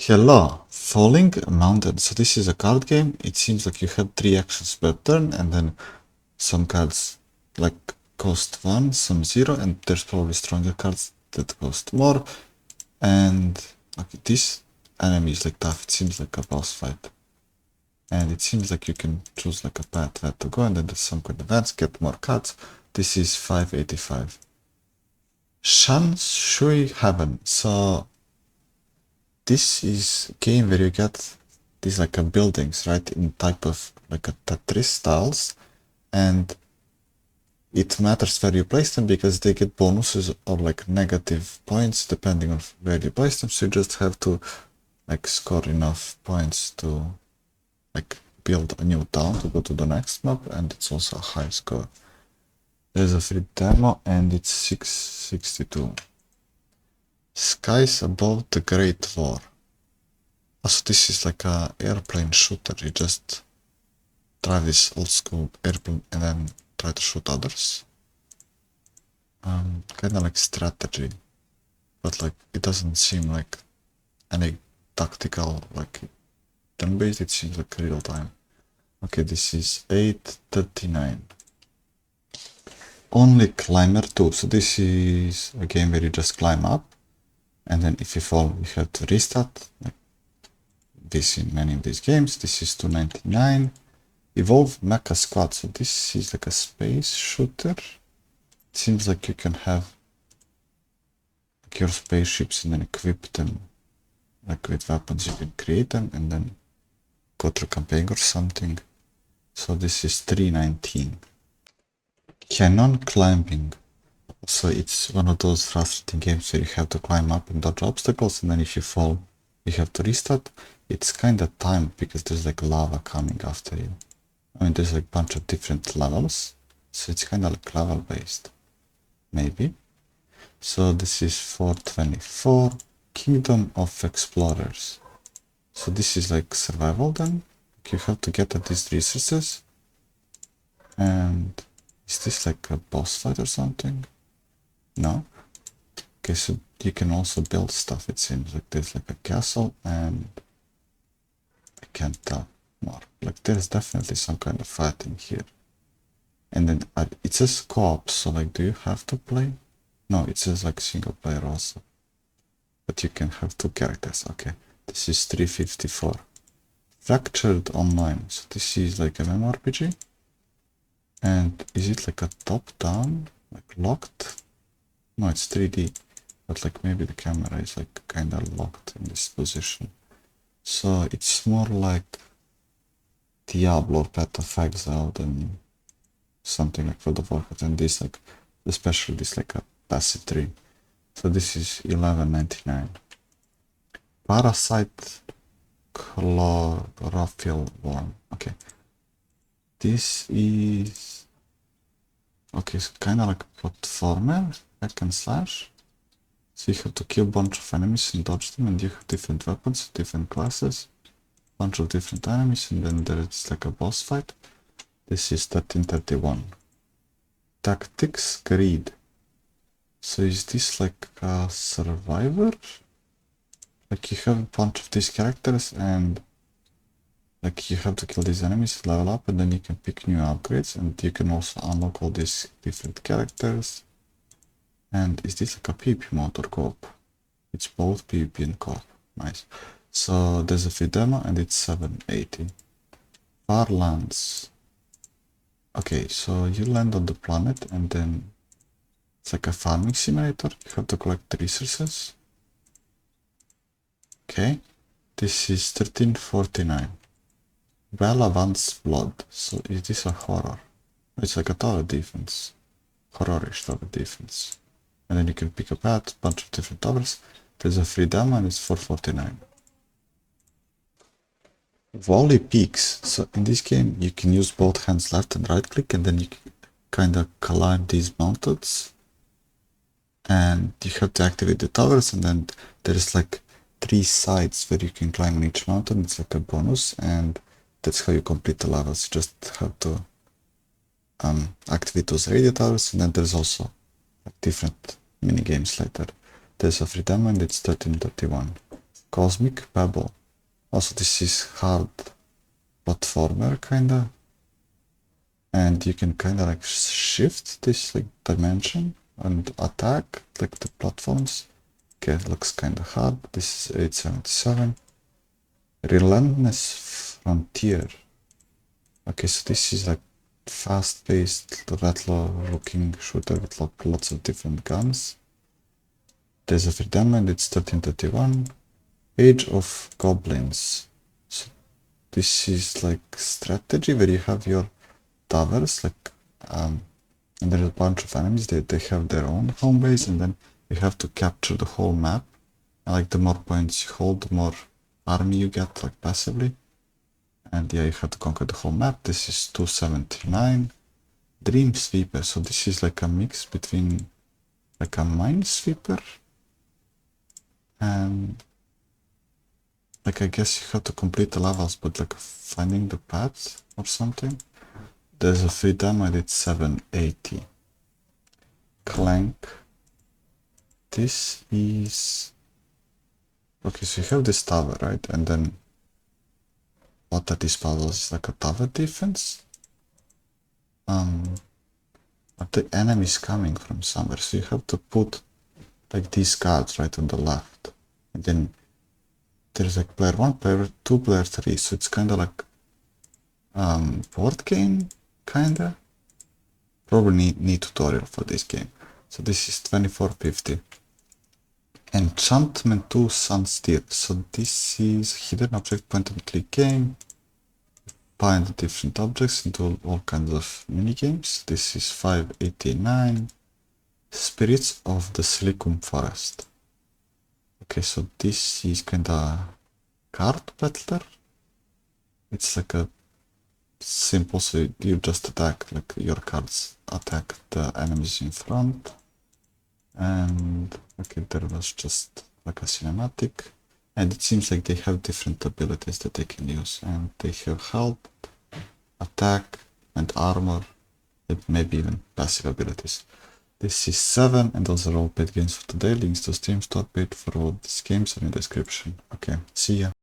Hello, Falling Mountain. So this is a card game. It seems like you have 3 actions per turn, and then some cards like cost 1, some 0, and there's probably stronger cards that cost more. And okay, this enemy is like tough. It seems like a boss fight. And it seems like you can choose like a path where to go, and then there's some kind of events, get more cards. This is 585. Shanshui Haven. So this is a game where you get these like buildings, right, in type of like a Tetris styles, and it matters where you place them because they get bonuses or like negative points depending on where you place them. So you just have to like score enough points to like build a new town to go to the next map, and it's also a high score. There's a free demo and it's 662. Skies above the Great War. Also, this is like a airplane shooter. You just drive this old school airplane and then try to shoot others. Kinda like strategy, but like it doesn't seem like any tactical like turn-based. It seems like real time. Okay, this is 839. Only Climber 2. So this is a game where you just climb up, and then if you fall, you have to restart. Like this in many of these games. This is 299. Evolve Mecha Squad. So this is like a space shooter. It seems like you can have like your spaceships and then equip them like with weapons. You can create them and then go through campaign or something. So this is 319. Cannon Climbing. So it's one of those frustrating games where you have to climb up and dodge obstacles, and then if you fall, you have to restart. It's kind of timed because there's like lava coming after you. I mean, there's like a bunch of different levels, so it's kind of like level based, maybe. So this is 424. Kingdom of Explorers. So this is like survival then. You have to get at these resources. And is this like a boss fight or something? No? Okay, so you can also build stuff, it seems. Like there's like a castle and I can't tell more. Like there's definitely some kind of fighting here. And then it says co-op, so like do you have to play? No, it says like single player also. But you can have 2 characters. Okay, this is 354. Fractured Online. So this is like an MMORPG. And is it like a top-down? Like locked? No, it's 3D. But like maybe the camera is like kinda locked in this position. So it's more like Diablo or Path of Exile than something like World of Warcraft. And this like, especially this like a passive 3. So this is 1199. Parasight Chlorophyll Worm. Okay. This is okay, it's kinda like a platformer, hack and slash. So you have to kill a bunch of enemies and dodge them, and you have different weapons, different classes, bunch of different enemies, and then there's like a boss fight. This is 1331. Tactics Greed. So is this like a survivor? Like you have a bunch of these characters and like you have to kill these enemies, level up, and then you can pick new upgrades, and you can also unlock all these different characters. And is this like a PvP mode or co-op? It's both PvP and co-op. Nice. So there's a free demo and it's 780. Farlands. Okay, so you land on the planet and then it's like a farming simulator. You have to collect resources. Okay, this is 1349. Well-Advanced Blood. So is this a horror? It's like a tower defense. Horror-ish tower defense. And then you can pick a path, bunch of different towers. There's a free demo and it's 449. Volley Peaks. So in this game you can use both hands left and right click, and then you can kind of climb these mountains. And you have to activate the towers, and then there's like 3 sides where you can climb on each mountain. It's like a bonus, and that's how you complete the levels. You just have to activate those radio towers, and then there's also different mini games later. There's a free demo and it's 1331. Cosmic Pebble. Also, this is hard platformer kinda, and you can kinda like shift this like dimension and attack like the platforms. Okay, it looks kinda hard. This is 877. Relentless Frontier. Okay, so this is like fast-paced, retro-looking shooter with lots of different guns. Days of Redemption, it's 1331. Age of Goblins. So this is like strategy where you have your towers, like, and there's a bunch of enemies. They have their own home base, and then you have to capture the whole map. And like the more points you hold, the more army you get, like passively. And yeah, you have to conquer the whole map. This is 279. Dreamsweeper. So this is like a mix between like a minesweeper and like I guess you have to complete the levels, but like finding the paths or something. There's a free demo and it's 780. Clank. This is okay, so you have this tower, right? And then what are these puzzles? It's like a tower defense. But the enemy's coming from somewhere, so you have to put like these cards right on the left, and then there's like player 1, player 2, player 3, so it's kind of like board game kinda. Probably need tutorial for this game. So this is 2450. Enchantment 2 Sunsteer. So this is hidden object point and click game. Find different objects and do all kinds of mini games. This is 589. Spirits of the Silicium Forest. Okay, so this is kinda card battler. It's like a simple, so you just attack, like your cards attack the enemies in front. And okay, there was just like a cinematic. And it seems like they have different abilities that they can use. And they have health, attack, and armor, and maybe even passive abilities. This is 7, and those are all paid games for today. Links to Steam store page for all these games are in the description. Okay, see ya.